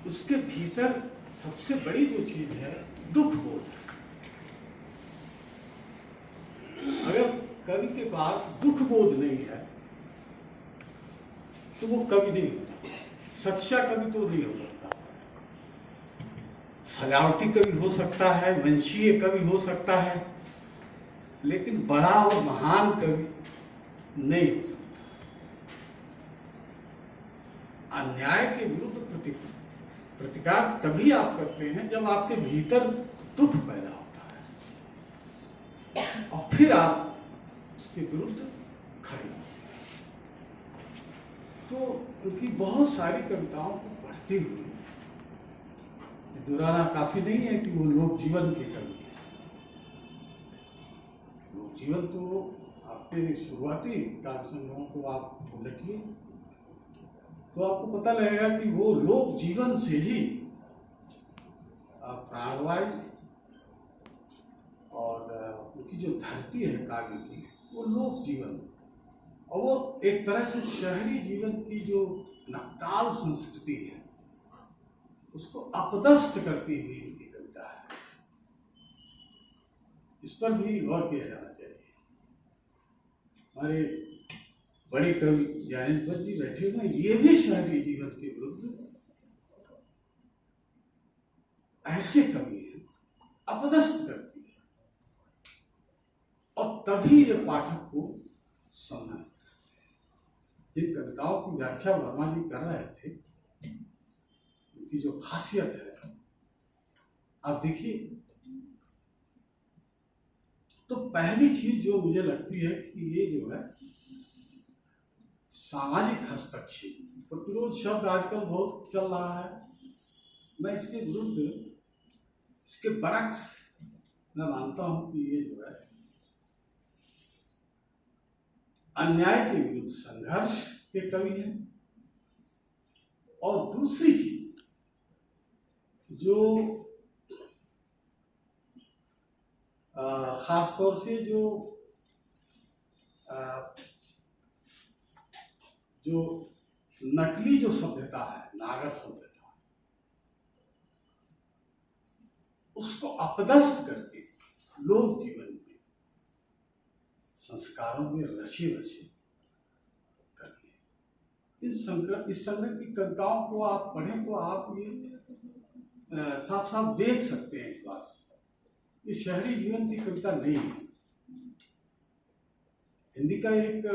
उसके भीतर सबसे बड़ी जो चीज है दुख बोध। अगर कवि के पास दुख बोध नहीं है तो वो कवि नहीं होता, सच्चा कवि तो नहीं हो सकता। सजावटी कवि हो सकता है, वंशीय कवि हो सकता है, लेकिन बड़ा और महान कवि नहीं हो सकता। अन्याय के विरुद्ध प्रतिकार तभी आप करते हैं जब आपके भीतर दुख पैदा होता है और फिर आप उसके विरुद्ध खड़े होते हैं। तो उनकी बहुत सारी कविताओं को पढ़ते हुए दोहराना काफी नहीं है कि वो लोक जीवन के कवि हैं। लोक जीवन तो आपके शुरुआती काव्य संग्रहों को आप उलटिए तो आपको पता लगेगा कि वो लोक जीवन से ही प्राणवायु और उनकी जो धरती है काव्य की वो लोक जीवन, और वो एक तरह से शहरी जीवन की जो नक्काल संस्कृति है उसको अपदस्थ करती हुई उनकी कविता है। इस पर भी गौर किया जाना चाहिए। हमारे बड़े कवि ज्ञानेश्वर जी बैठे हुए, ये भी शहरी जीवन के विरुद्ध ऐसे कवि हैं, अपदस्थ करती है, और तभी ये पाठक को समझ। जिन कविताओं की व्याख्या वर्मा जी कर रहे थे उनकी जो खासियत है आप देखिए, तो पहली चीज जो मुझे लगती है कि ये जो है सामाजिक हस्तक्षेप, प्रतिरोध शब्द आजकल बहुत चल रहा है, मैं इसके विरुद्ध, इसके बरक्स मैं मानता हूं कि ये जो है अन्याय के विरुद्ध संघर्ष के कवि हैं। और दूसरी चीज जो खासतौर से जो नकली जो सभ्यता है, नागरिक सभ्यता, उसको अपदस्थ करके लोक जीवन में संस्कारों में रचे करके इस संग्रह की कविताओं को आप पढ़ें तो आप ये साफ साफ देख सकते हैं इस बात। ये शहरी जीवन की कविता नहीं है। हिंदी का एक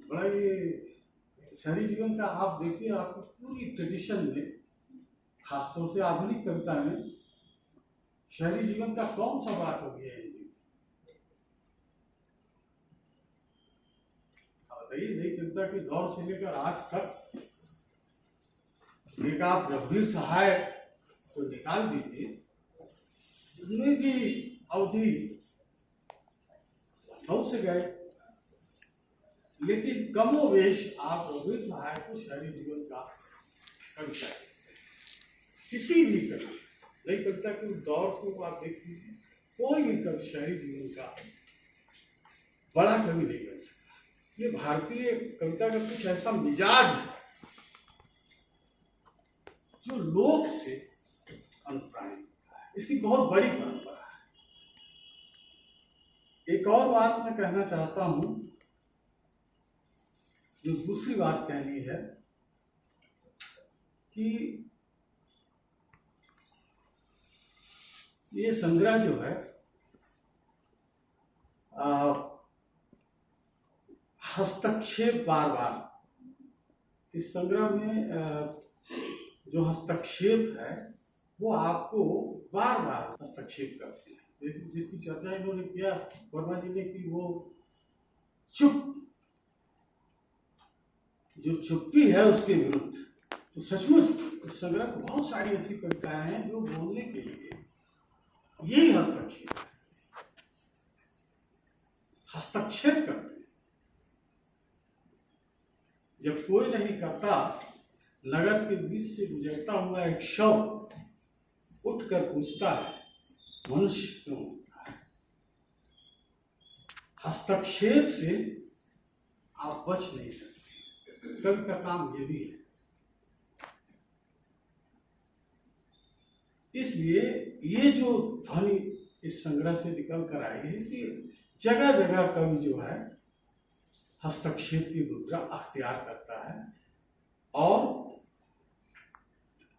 बड़ा ये शहरी जीवन का आप देखिए, आपको पूरी ट्रेडिशन में, खासतौर से आधुनिक कविता में शहरी जीवन का कौन सा बात हो गया है हिंदी में? बताइए, नई कविता के दौर से लेकर आज तक एक आप रघुवीर सहाय को निकाल दीजिए, उनमें भी अवधि लखनऊ से गए, लेकिन कमोवेश आप रघुवीर सहाय को शहरी जीवन का कविता किसी भी कवि, नई कविता के दौर को आप देख लीजिए, कोई भी कवि शहरी जीवन का बड़ा कवि नहीं बन सकता। ये भारतीय कविता का कुछ ऐसा मिजाज है जो लोक से अनुप्राणित होता है, इसकी बहुत बड़ी परंपरा है। एक और बात मैं कहना चाहता हूं, जो दूसरी बात कहनी है कि ये संग्रह जो है हस्तक्षेप बार बार, इस संग्रह में जो हस्तक्षेप है वो आपको बार बार हस्तक्षेप करते हैं। जिसकी चर्चा इन्होंने किया वर्मा जी ने कि वो जो चुप्पी है उसके विरुद्ध, तो सचमुच इस संग्रह में बहुत सारी ऐसी कविताएं हैं जो बोलने के लिए यही हस्तक्षेप करते हैं। जब कोई नहीं करता, नगर के बीच से गुजरता हुआ एक शव उठकर पूछता है, मनुष्य क्यों उठता है? हस्तक्षेप से आप बच नहीं सकते। कवि का काम ये भी है। इसलिए ये जो ध्वनि इस संग्रह से निकल कर आई है कि जगह जगह कवि जो है हस्तक्षेप की मुद्रा अख्तियार करता है और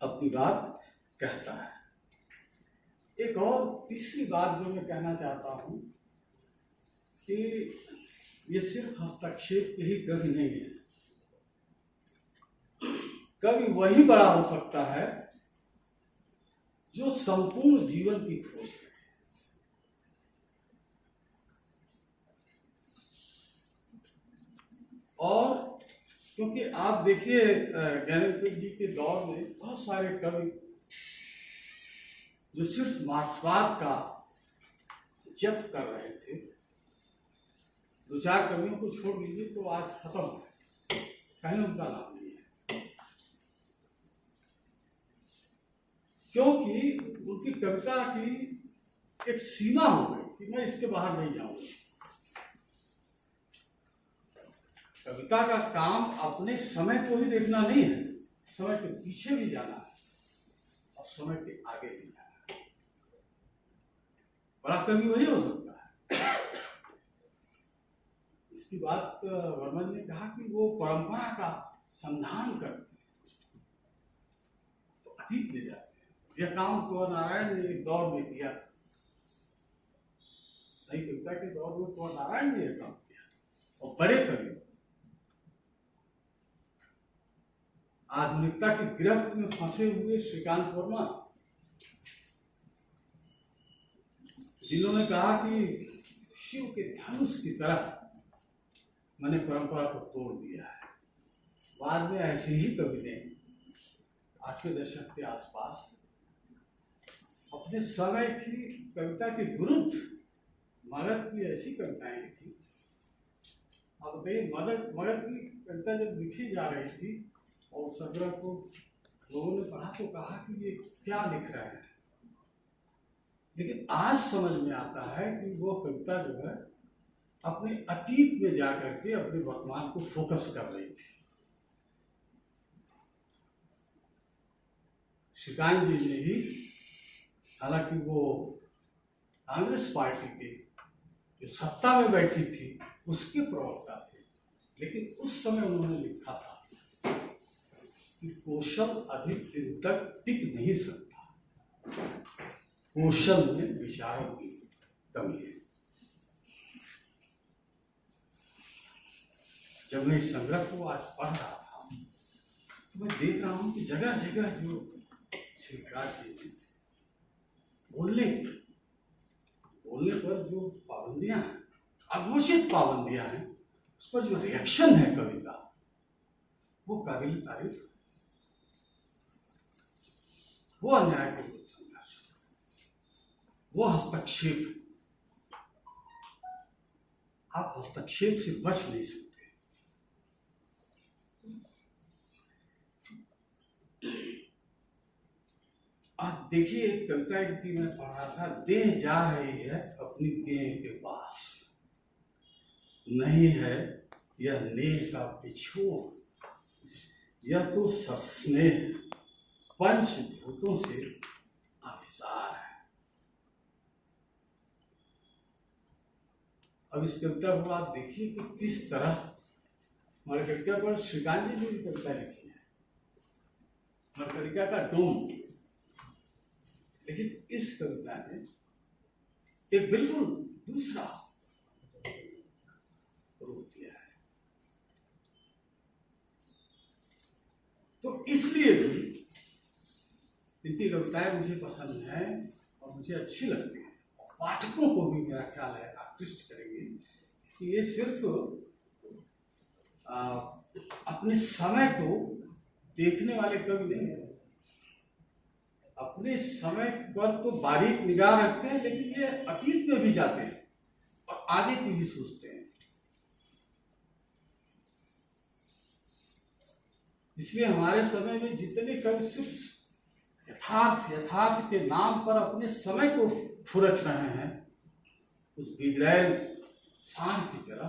अपनी बात कहता है। एक और तीसरी बात जो मैं कहना चाहता हूं कि ये सिर्फ हस्तक्षेप के ही कवि नहीं है। कवि वही बड़ा हो सकता है जो संपूर्ण जीवन की खोज करे। और क्योंकि आप देखिए ज्ञानेन्द्र जी के दौर में बहुत सारे कवि जो सिर्फ मार्क्सवाद का जप कर रहे थे, दो चार कवियों को छोड़ लीजिए तो आज खत्म है, कहीं उनका नाम नहीं है, क्योंकि उनकी कविता की एक सीमा हो गई कि मैं इसके बाहर नहीं जाऊंगा। कविता का काम अपने समय को ही देखना नहीं है, समय के पीछे भी जाना है और समय के आगे भी जाना है। बड़ा कवि वही हो सकता है। इसकी बात वर्मा ने कहा कि वो परंपरा का संधान करते हैं तो अतीत में जाते हैं। यह काम कुंवर नारायण ने एक दौर में किया, नई कविता के दौर में कुंवर नारायण ने यह काम किया और बड़े कवि आधुनिकता की गिरफ्त में फंसे हुए श्रीकांत वर्मा, जिन्होंने कहा कि शिव के धनुष की तरह मैंने परंपरा को तोड़ दिया है। बाद में ऐसे ही कवि ने 8वें दशक के आसपास अपने समय की कविता के विरुद्ध मगध की ऐसी कविताएं लिखी। अब बताइए, मगध की कविता जब लिखी जा रही थी और संग्रह को लोगों ने पढ़ा तो कहा कि ये क्या लिख रहे हैं, लेकिन आज समझ में आता है कि वो कविता जो है अपने अतीत में जाकर के अपने वर्तमान को फोकस कर रही थी। श्रीकांत जी ने ही, हालांकि वो कांग्रेस पार्टी के जो सत्ता में बैठी थी उसके प्रवक्ता थे, लेकिन उस समय उन्होंने लिखा था कि कौशल अधिक दिन तक टिक नहीं सकता, कौशल में विचारों की कमी है। जब मैं इस संग्रह को आज पढ़ रहा था तो मैं देख रहा हूं कि जगह जगह जो श्रीकांत जी बोलने पर जो पाबंदियां हैं, अघोषित पाबंदियां हैं, उस पर जो रिएक्शन है कविता, वो काबिल तारीफ, वो अन्याय के विरुद्ध संघर्ष, वो हस्तक्षेप। आप हस्तक्षेप से बच नहीं सकते। आप देखिए, एक कविता इनकी मैं पढ़ रहा था, देह जा रही है अपनी देह के पास, नहीं है यह नेह का बिछोह, यह तो सस्नेह पंचभूतों से अभिसार है। अब इस कविता को आप देखिए कि किस तरह हमारे कविता पर श्रीकांत जी ने कविता लिखी है, मरकरिका का डोम, लेकिन इस कविता ने एक बिल्कुल दूसरा रूप दिया है। तो इसलिए भी इनकी कविताएं मुझे पसंद हैं और मुझे अच्छी लगती हैं, पाठकों को भी मेरा ख्याल है आकृष्ट करेंगे कि ये सिर्फ अपने समय को देखने वाले कवि नहीं है, अपने समय पर तो बारीक निगाह रखते हैं, लेकिन ये अतीत में भी जाते हैं और आगे की भी सोचते हैं। इसलिए हमारे समय में जितने कवि सिर्फ यथार्थ के नाम पर अपने समय को फुरच रहे हैं, उस बिगड़ैल सांड की तरह,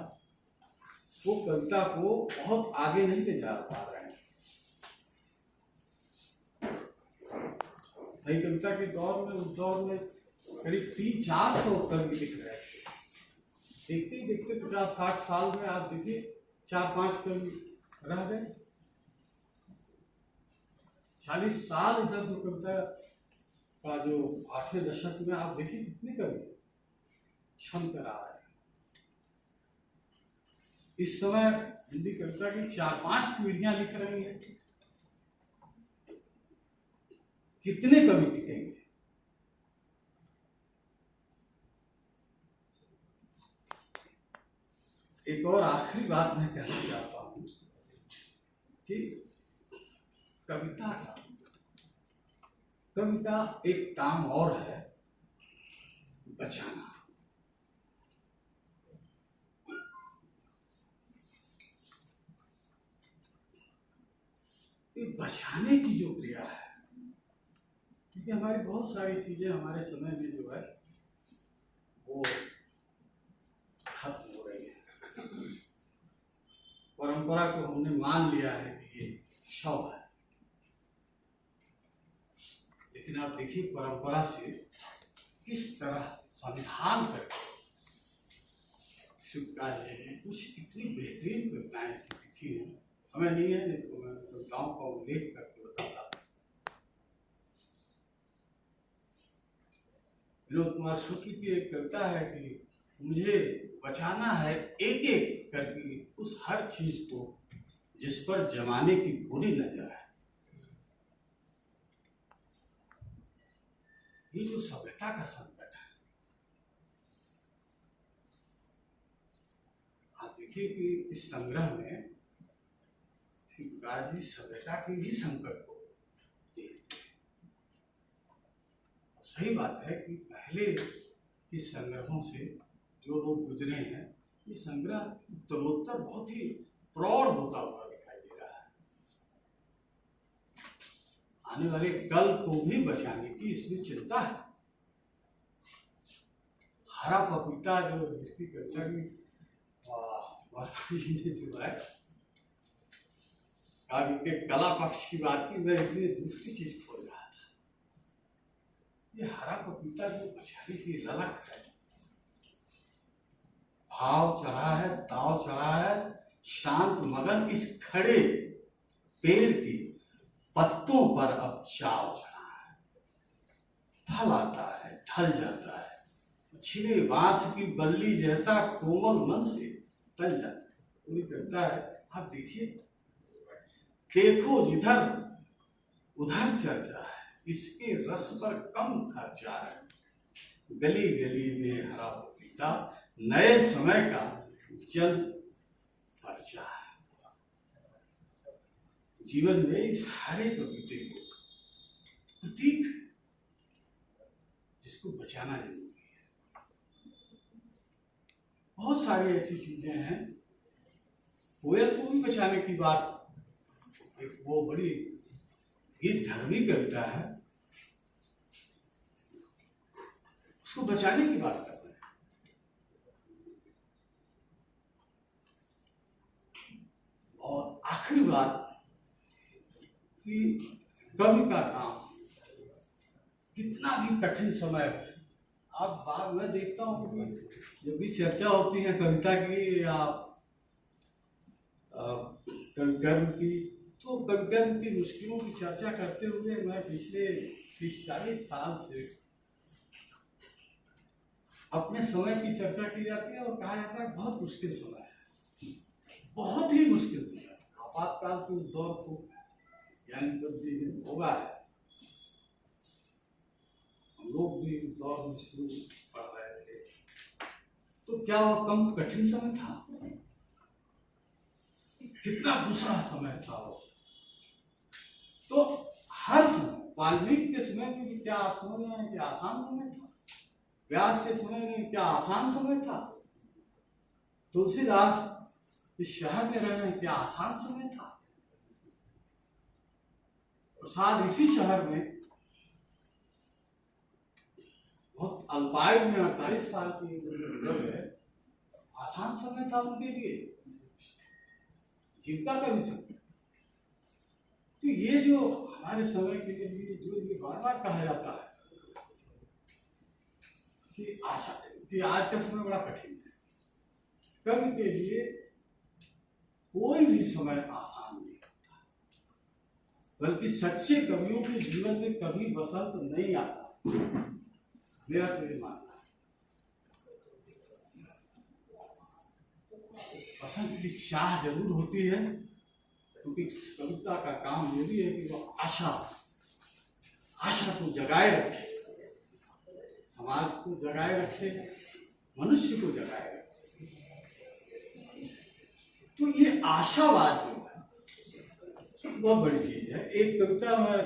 वो कविता को बहुत आगे नहीं ले जा पा रहे हैं। नई कविता के दौर में, उस दौर में करीब 300-400 कवि लिख रहे थे। देखते ही देखते 50-60 साल में आप देखिए 4-5 कवि रह गए। 40 साल इधर जो कविता का जो 8वें दशक में आप देखिए कितने कवि छन कर आ रहे हैं। इस समय हिंदी कविता की 4-5 पीढ़ियां लिख रही हैं। कितने कवि टिकेंगे? एक और आखिरी बात मैं कहना चाहता हूं कि कविता एक काम और है, बचाना। ये बचाने की जो क्रिया है, क्योंकि हमारी बहुत सारी चीजें हमारे समय में जो है वो खत्म हो रही है। परंपरा को हमने मान लिया है कि ये शव है, लेकिन आप देखिए परंपरा से किस तरह संविधान करके स्वीकार्य है। कुछ इतनी बेहतरीन कविताएं लिखी हैं, हमें नहीं है, नहीं तो मैं कविताओं का उल्लेख करके बताता। विनोद कुमार शुक्ल की एक कविता है कि मुझे बचाना है एक एक करके उस हर चीज को जिस पर जमाने की बुरी नजर है। ये जो सभ्यता का संकट है, आप देखिए कि इस संग्रह में शिवराज जी सभ्यता के भी संकट को देखते हैं। सही बात है कि पहले के संग्रहों से जो लोग गुजरे हैं, ये संग्रह उत्तरोत्तर बहुत ही प्रौढ़ होता हुआ दिखाई दे रहा है। आने वाले कल को भी बचाने की इसमें चिंता है। हरा पपीता जो जिसकी कविता की वर्मा जी ने जो है काव्य के कला पक्ष की बात की, मैं इसमें दूसरी चीज खोज रहा था। ये हरा पपीता जो बचाने की ललक है, भाव चढ़ा है, ताव चढ़ा है, शांत मगन इस खड़े पेड़ के पत्तों पर अब चाव चढ़ा है। फल आता है, ढल जाता है, छिले बांस की बल्ली जैसा कोमल मन से टल जाता है। कोई कहता है, आप देखिए, देखो जिधर उधर चर्चा है, इसके रस पर कम खर्चा है। गली गली में हरा पपीता नए समय का जल पर्चा है। जीवन में इस हरे पपीते को प्रतीक जिसको बचाना जरूरी है। बहुत सारी ऐसी चीजें हैं। कोयल को भी बचाने की बात, एक वो बड़ी गीत धर्मी कविता है, उसको बचाने की बात कर रहे हैं। और आखिरी बात कि कवि का काम कितना भी कठिन समय हो, आप बाद में देखता हूँ कि जब भी चर्चा होती है कविता की या कविकर्म की, तो कविकर्म की मुश्किलों की चर्चा करते हुए मैं पिछले 30-40 साल से अपने समय की चर्चा की जाती है और कहा जाता है बहुत मुश्किल समय है, बहुत ही मुश्किल समय। आपातकाल के उस दौर को यानी जब होगा है, हम लोग भी उस दौर में शुरू पढ़ रहे थे, तो क्या वह कम कठिन समय था? कितना दूसरा समय था वो। तो हर समय, वाल्मीकि के समय में भी क्या आप समझ रहे हैं कि आसान समय था? व्यास के समय में क्या आसान समय था? तुलसीदास इस शहर में रह रहे हैं, क्या आसान समय था? प्रसाद इसी शहर में बहुत अल्पायु में 48 साल की उम्र है, आसान समय था उनके लिए? जीविका का भी संकट, तो ये जो हमारे समय के लिए जो ये बार बार कहा जाता है कि आशा, कि आज का समय बड़ा कठिन है, कवि के लिए कोई भी समय आसान नहीं होता, बल्कि सच्चे कवियों के जीवन में कभी वसंत नहीं आता, मेरा तो ये मानना है। वसंत की चाह जरूर होती है, क्योंकि कविता का काम ये भी है कि वो आशा को जगाए रखे, समाज को जगाए रखे, मनुष्य को जगाए रखे। तो ये आशावाद जो है बहुत बड़ी चीज है। एक कविता में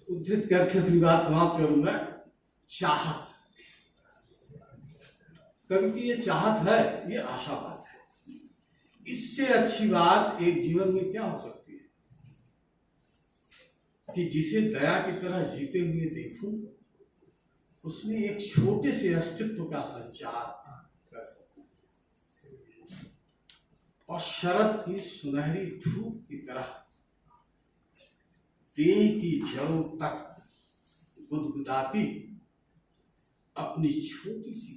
उद्धृत करके अपनी बात समाप्त करूंगा। चाहत, कवि की ये चाहत है, ये आशावाद है। इससे अच्छी बात एक जीवन में क्या हो सकती है कि जिसे दया की तरह जीते हुए देखूं, उसमें एक छोटे से अस्तित्व का संचार कर सकूं, और शरद की सुनहरी धूप की तरह देह की जड़ों तक गुदगुदाती अपनी छोटी सी